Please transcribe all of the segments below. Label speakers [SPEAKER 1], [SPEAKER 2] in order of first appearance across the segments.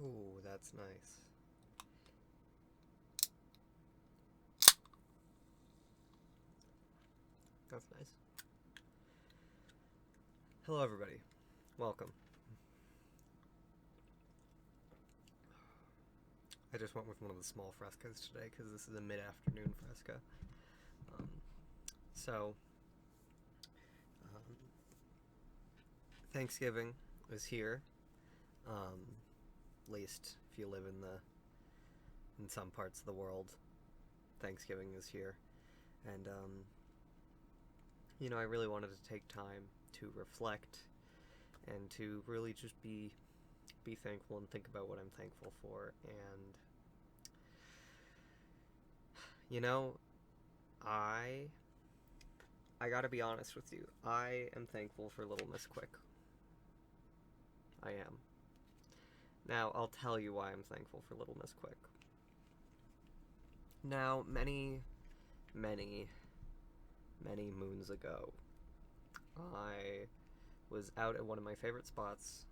[SPEAKER 1] Oh, that's nice. That's nice. Hello, everybody. Welcome. I just went with one of the small frescas today because this is a mid-afternoon fresca. Um, so, Thanksgiving is here. At least if you live in some parts of the world, Thanksgiving is here, and I really wanted to take time to reflect and to really just be thankful and think about what I'm thankful for. And I gotta be honest with you. I am thankful for Little Miss Quick. I am. Now, I'll tell you why I'm thankful for Little Miss Quick. Now, many moons ago, I was out at one of my favorite spots.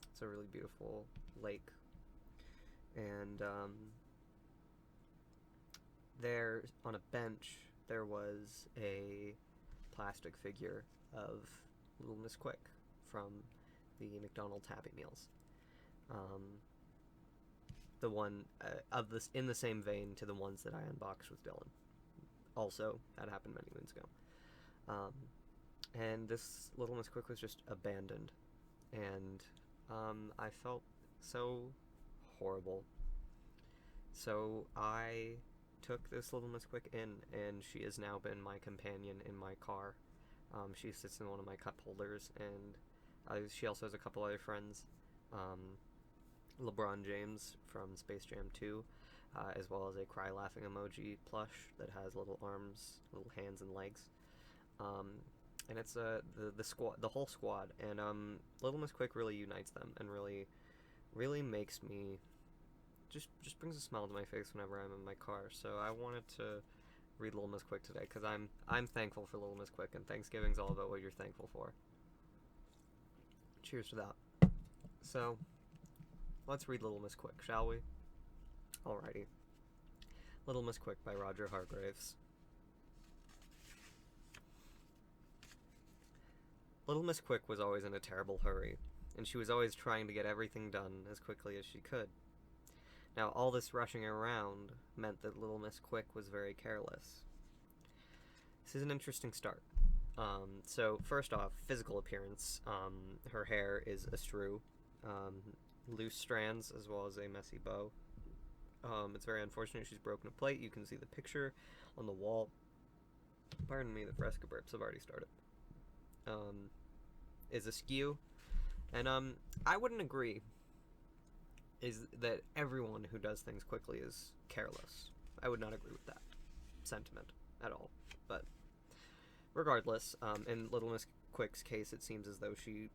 [SPEAKER 1] It's a really beautiful lake, and there on a bench there was a plastic figure of Little Miss Quick from the McDonald's Happy Meals. The one of this in the same vein to the ones that I unboxed with Dylan. Also, that happened many moons ago. And this Little Miss Quick was just abandoned, and I felt so horrible. So I took this Little Miss Quick in, and she has now been my companion in my car. She sits in one of my cup holders, and she also has a couple other friends. LeBron James from Space Jam 2, as well as a cry laughing emoji plush that has little arms, little hands, and legs. And it's the squad, the whole squad, and Little Miss Quick really unites them and really makes me just brings a smile to my face whenever I'm in my car. So I wanted to read Little Miss Quick today because I'm thankful for Little Miss Quick, and Thanksgiving's all about what you're thankful for. Cheers to that. So let's read Little Miss Quick, shall we? Alrighty. Little Miss Quick by Roger Hargraves. Little Miss Quick was always in a terrible hurry, and she was always trying to get everything done as quickly as she could. Now, all this rushing around meant that Little Miss Quick was very careless. This is an interesting start. So, first off, physical appearance. Her hair is askew, loose strands, as well as a messy bow. It's very unfortunate she's broken a plate. You can see the picture on the wall. Pardon me, the fresca burps have already started. Is askew. And I wouldn't agree is that everyone who does things quickly is careless. I would not agree with that sentiment at all. But regardless, in Little Miss Quick's case, it seems as though she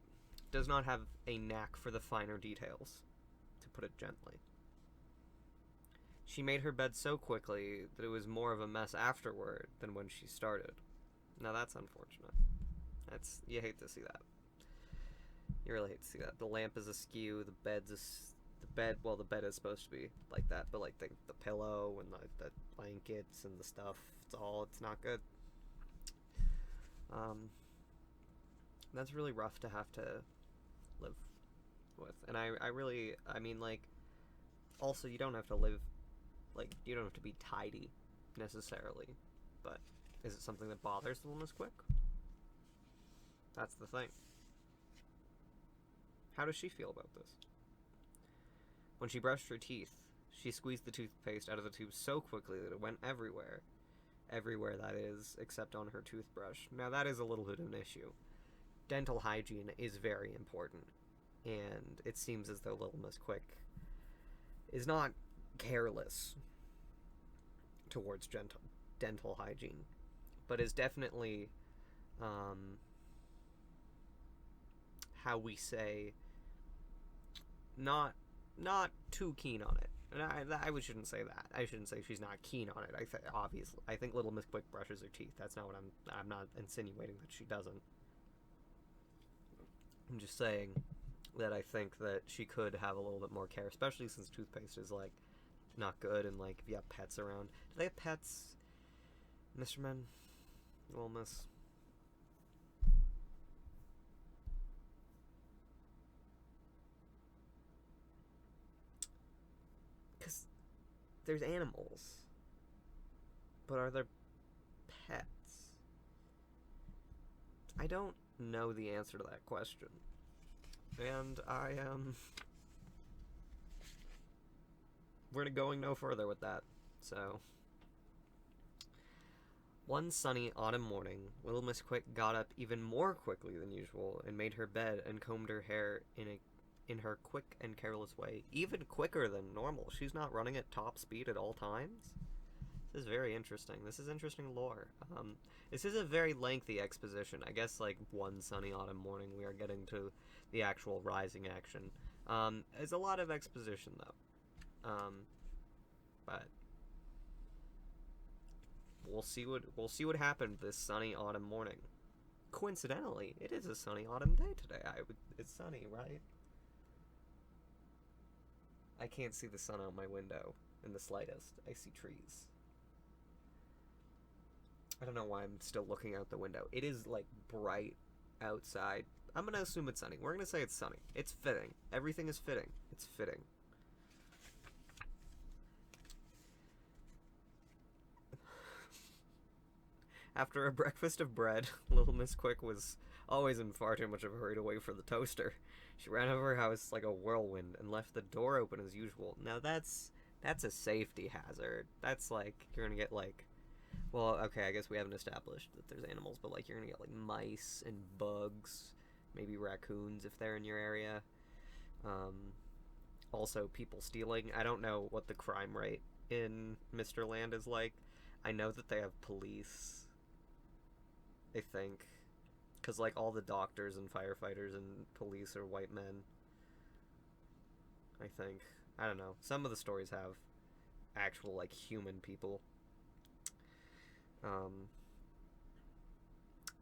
[SPEAKER 1] does not have a knack for the finer details, to put it gently. She made her bed so quickly that it was more of a mess afterward than when she started. Now that's unfortunate. You hate to see that. You really hate to see that. The lamp is askew, the bed is supposed to be like that, but like the pillow and the blankets and the stuff, it's not good. That's really rough to have to live with. And I mean, also you don't have to live, you don't have to be tidy necessarily, but is it something that bothers Little Miss Quick? That's the thing. How does she feel about this? When she brushed her teeth, she squeezed the toothpaste out of the tube so quickly that it went everywhere. Everywhere, that is, except on her toothbrush. Now, that is a little bit of an issue. Dental hygiene is very important, and it seems as though Little Miss Quick is not careless towards dental hygiene, but is definitely, how we say, not too keen on it. And I shouldn't say that. I shouldn't say she's not keen on it. Obviously, I think Little Miss Quick brushes her teeth. That's not what I'm not insinuating that she doesn't. I'm just saying, that I think that she could have a little bit more care, especially since toothpaste is, like, not good, and, like, if you have pets around. Do they have pets, Mr. Men? Little Miss? Because there's animals, but are there pets? I don't know the answer to that question. And we're going no further with that. So, one sunny autumn morning, little Miss Quick got up even more quickly than usual and made her bed and combed her hair in her quick and careless way, even quicker than normal. She's not running at top speed at all times. This is very interesting. This is interesting lore. This is a very lengthy exposition. I guess, like, one sunny autumn morning we are getting to the actual rising action. It's a lot of exposition, though. But we'll see what happened this sunny autumn morning. Coincidentally, it is a sunny autumn day today. It's sunny, right? I can't see the sun out my window in the slightest. I see trees. I don't know why I'm still looking out the window. It is, like, bright outside. I'm gonna assume it's sunny. We're gonna say it's sunny. It's fitting. Everything is fitting. It's fitting. After a breakfast of bread, little Miss Quick was always in far too much of a hurry to wait for the toaster. She ran over her house like a whirlwind and left the door open as usual. Now that's a safety hazard. That's like, you're gonna get, like, well, okay, I guess we haven't established that there's animals, but, like, you're gonna get, like, mice and bugs, maybe raccoons if they're in your area. Also, people stealing. I don't know what the crime rate in Mr. Land is like. I know that they have police, I think, because, like, all the doctors and firefighters and police are white men, I think. I don't know. Some of the stories have actual, like, human people.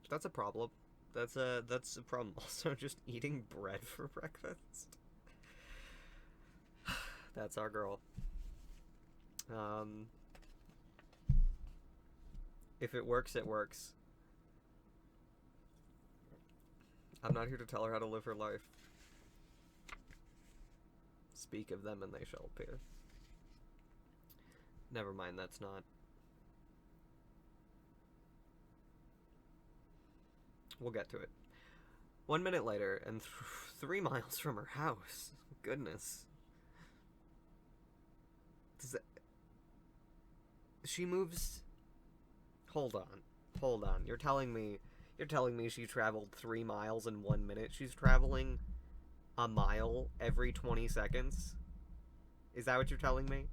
[SPEAKER 1] That's a problem. That's a problem. Also, just eating bread for breakfast. That's our girl. If it works, it works. I'm not here to tell her how to live her life. Speak of them and they shall appear. Never mind, that's not. We'll get to it. 1 minute later, and 3 miles from her house. Goodness. She moves. Hold on. You're telling me she traveled 3 miles in 1 minute? She's traveling a mile every 20 seconds? Is that what you're telling me?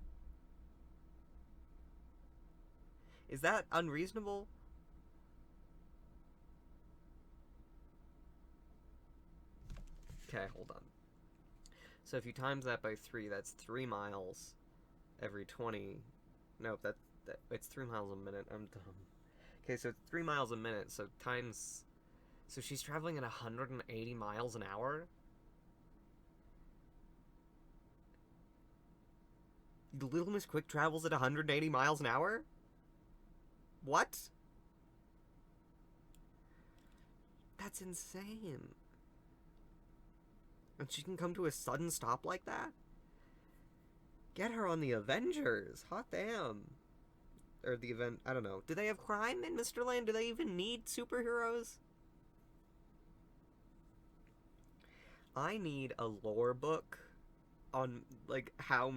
[SPEAKER 1] Is that unreasonable? Okay, hold on. So if you times that by 3, that's 3 miles every 20. Nope, it's 3 miles a minute. I'm dumb. Okay, so it's 3 miles a minute, so times. So she's traveling at 180 miles an hour? Little Miss Quick travels at 180 miles an hour? What? That's insane. And she can come to a sudden stop like that? Get her on the Avengers. Hot damn. Or the event, I don't know. Do they have crime in Mr. Land? Do they even need superheroes? I need a lore book on, like, how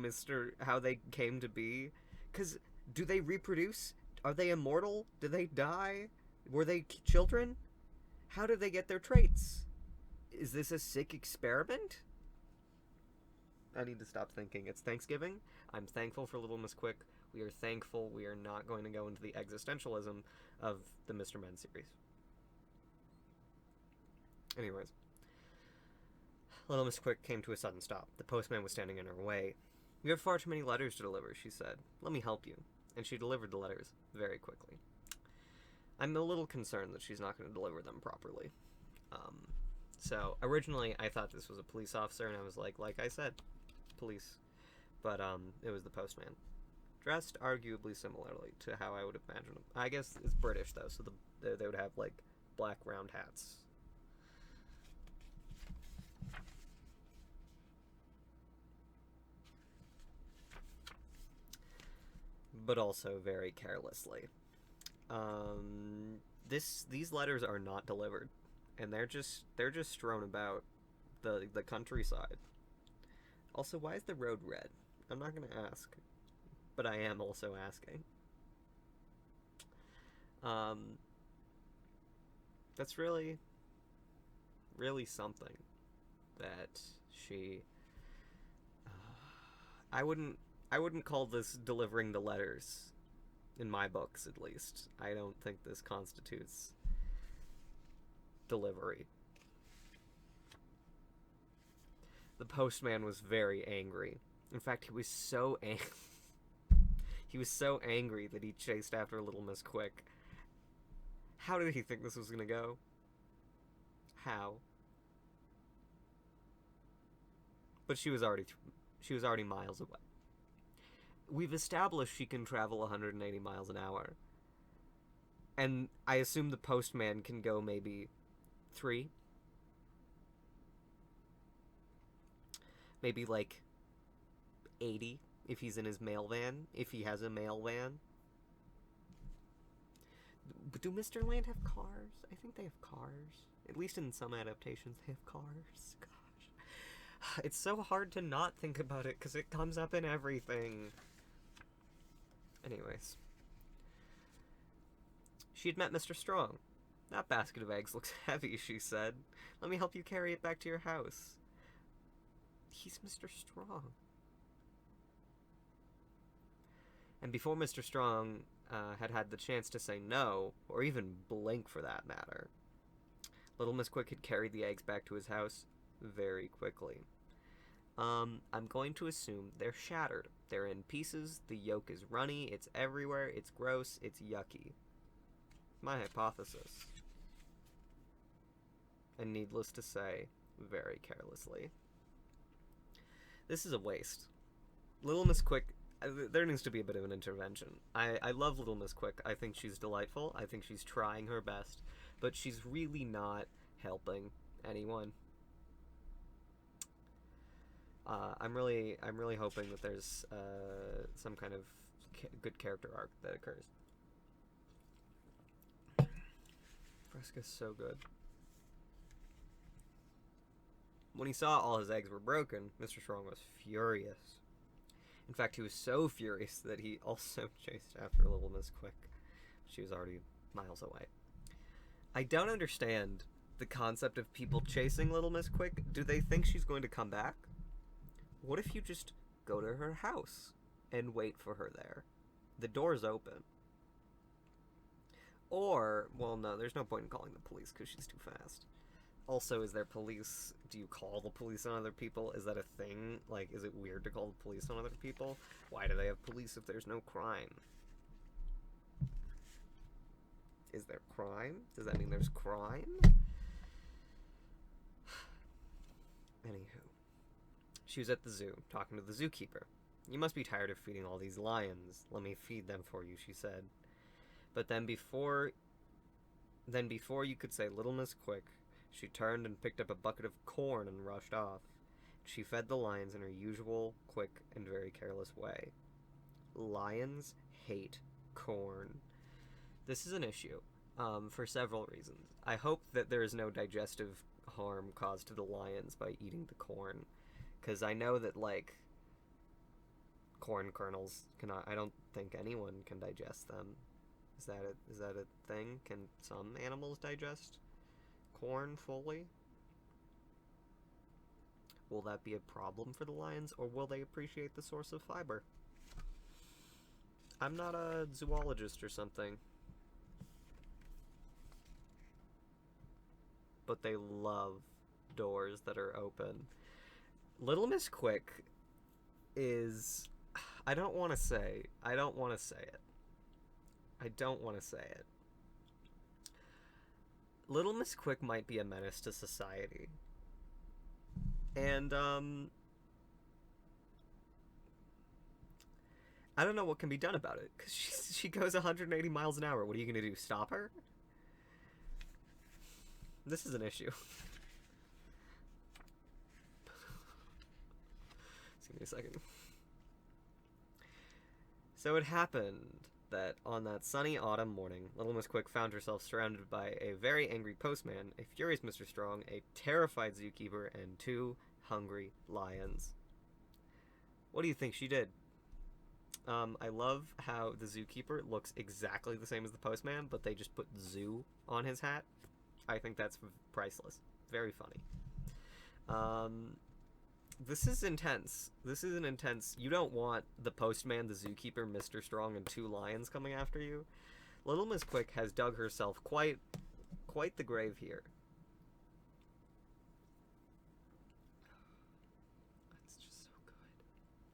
[SPEAKER 1] they came to be. Because, do they reproduce? Are they immortal? Do they die? Were they children? How did they get their traits? Is this a sick experiment? I need to stop thinking. It's Thanksgiving. I'm thankful for Little Miss Quick. We are thankful we are not going to go into the existentialism of the Mr. Men series. Anyways. Little Miss Quick came to a sudden stop. The postman was standing in her way. "You have far too many letters to deliver," she said. "Let me help you." And she delivered the letters very quickly. I'm a little concerned that she's not going to deliver them properly. So originally I thought this was a police officer, and I was like I said, police. But it was the postman, dressed arguably similarly to how I would imagine him. I guess it's British though, so they would have like black round hats. But also very carelessly. These letters are not delivered, and they're just strewn about the countryside. Also, why is the road red? I'm not gonna ask, but I am also asking. That's really something that she. I wouldn't call this delivering the letters, in my books at least. I don't think this constitutes delivery. The postman was very angry. In fact, he was so angry that he chased after Little Miss Quick. How did he think this was gonna go? How? But she was already miles away. We've established she can travel 180 miles an hour. And I assume the postman can go maybe 3. Maybe like 80 if he's in his mail van, if he has a mail van. Do Mr. Land have cars? I think they have cars. At least in some adaptations they have cars. Gosh. It's so hard to not think about it because it comes up in everything. Anyways. She had met Mr. Strong. That basket of eggs looks heavy, she said. Let me help you carry it back to your house. He's Mr. Strong. And before Mr. Strong had the chance to say no, or even blink for that matter, Little Miss Quick had carried the eggs back to his house very quickly. I'm going to assume they're shattered. They're in pieces, the yolk is runny, it's everywhere, it's gross, it's yucky. My hypothesis. And needless to say, very carelessly. This is a waste. Little Miss Quick, there needs to be a bit of an intervention. I love Little Miss Quick. I think she's delightful. I think she's trying her best. But she's really not helping anyone. I'm really hoping that there's some kind of good character arc that occurs. Fresca's so good. When he saw all his eggs were broken, Mr. Strong was furious. In fact, he was so furious that he also chased after Little Miss Quick. She was already miles away. I don't understand the concept of people chasing Little Miss Quick. Do they think she's going to come back? What if you just go to her house and wait for her there? The door's open. Or, well, no, there's no point in calling the police because she's too fast. Also, is there police? Do you call the police on other people? Is that a thing? Like, is it weird to call the police on other people? Why do they have police if there's no crime? Is there crime? Does that mean there's crime? Anywho. She was at the zoo, talking to the zookeeper. You must be tired of feeding all these lions. Let me feed them for you, she said. But then before you could say Little Miss Quick, she turned and picked up a bucket of corn and rushed off. She fed the lions in her usual, quick, and very careless way. Lions hate corn. This is an issue, for several reasons. I hope that there is no digestive harm caused to the lions by eating the corn, because I know that, like, corn kernels I don't think anyone can digest them. Is that a thing? Can some animals digest corn fully? Will that be a problem for the lions, or will they appreciate the source of fiber? I'm not a zoologist or something, but they love doors that are open. Little Miss Quick is... I don't want to say it. I don't want to say it. Little Miss Quick might be a menace to society. And, I don't know what can be done about it, because she goes 180 miles an hour. What are you going to do, stop her? This is an issue. Just give me a second. So it happened that on that sunny autumn morning, Little Miss Quick found herself surrounded by a very angry postman, a furious Mr. Strong, a terrified zookeeper, and 2 hungry lions. What do you think she did? I love how the zookeeper looks exactly the same as the postman, but they just put zoo on his hat. I think that's priceless. Very funny. This is intense. This is an intense... You don't want the postman, the zookeeper, Mr. Strong, and 2 lions coming after you. Little Miss Quick has dug herself quite the grave here. That's just so good.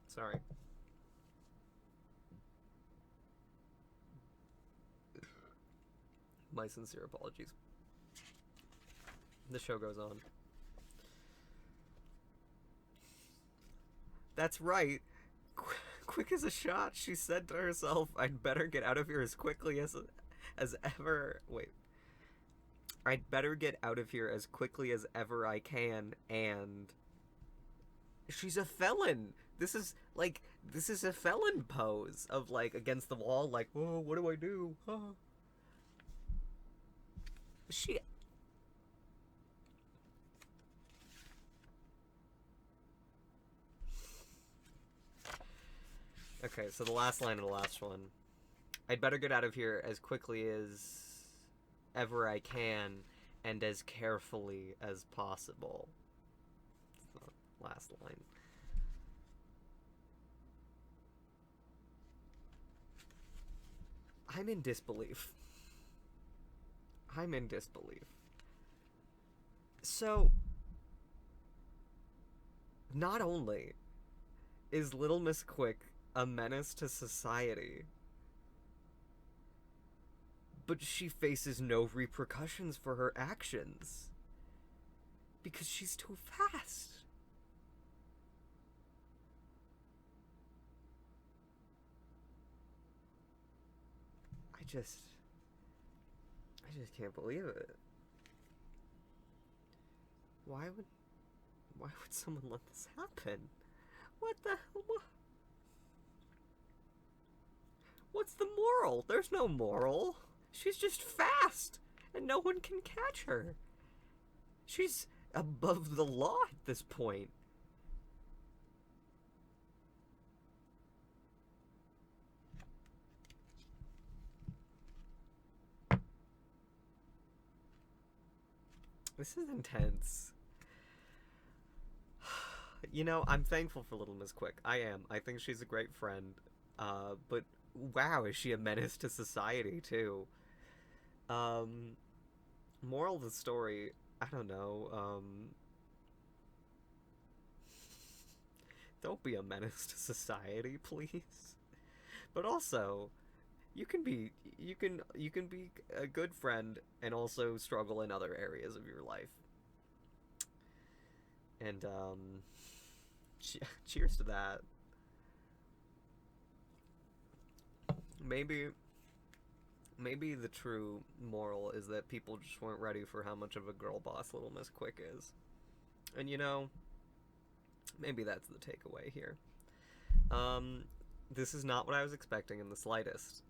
[SPEAKER 1] Sorry. My sincere apologies. The show goes on. That's right. Quick as a shot, she said to herself, I'd better get out of here as quickly as ever... Wait. I'd better get out of here as quickly as ever I can, and... She's a felon! This is a felon pose of, like, against the wall, like, oh, what do I do? Oh. She... Okay, so the last line of the last one. I'd better get out of here as quickly as ever I can and as carefully as possible. That's the last line. I'm in disbelief. I'm in disbelief. So, not only is Little Miss Quick a menace to society, but she faces no repercussions for her actions because she's too fast. I just can't believe it. Why would someone let this happen? What the hell? What's the moral? There's no moral. She's just fast, and no one can catch her. She's above the law at this point. This is intense. You know, I'm thankful for Little Miss Quick. I am. I think she's a great friend. But wow, is she a menace to society, too. Moral of the story, I don't know, don't be a menace to society, please. But also, you can be a good friend and also struggle in other areas of your life. And, cheers to that. Maybe the true moral is that people just weren't ready for how much of a girl boss Little Miss Quick is. And, you know, maybe that's the takeaway here. This is not what I was expecting in the slightest.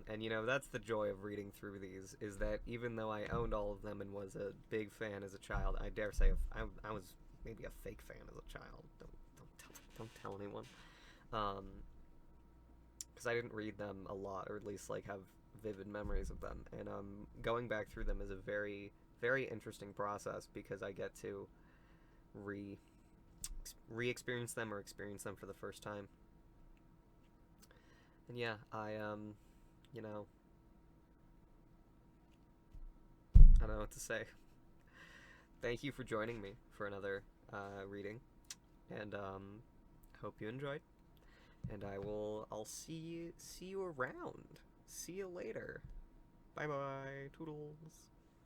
[SPEAKER 1] And, you know, that's the joy of reading through these, is that even though I owned all of them and was a big fan as a child, I dare say I was maybe a fake fan as a child. Don't tell anyone. Because I didn't read them a lot, or at least, like, have vivid memories of them. And going back through them is a very, very interesting process, because I get to re-experience them or experience them for the first time. And yeah, you know, I don't know what to say. Thank you for joining me for another reading, and hope you enjoyed. And I'll see you around. See you later. Bye bye. Toodles.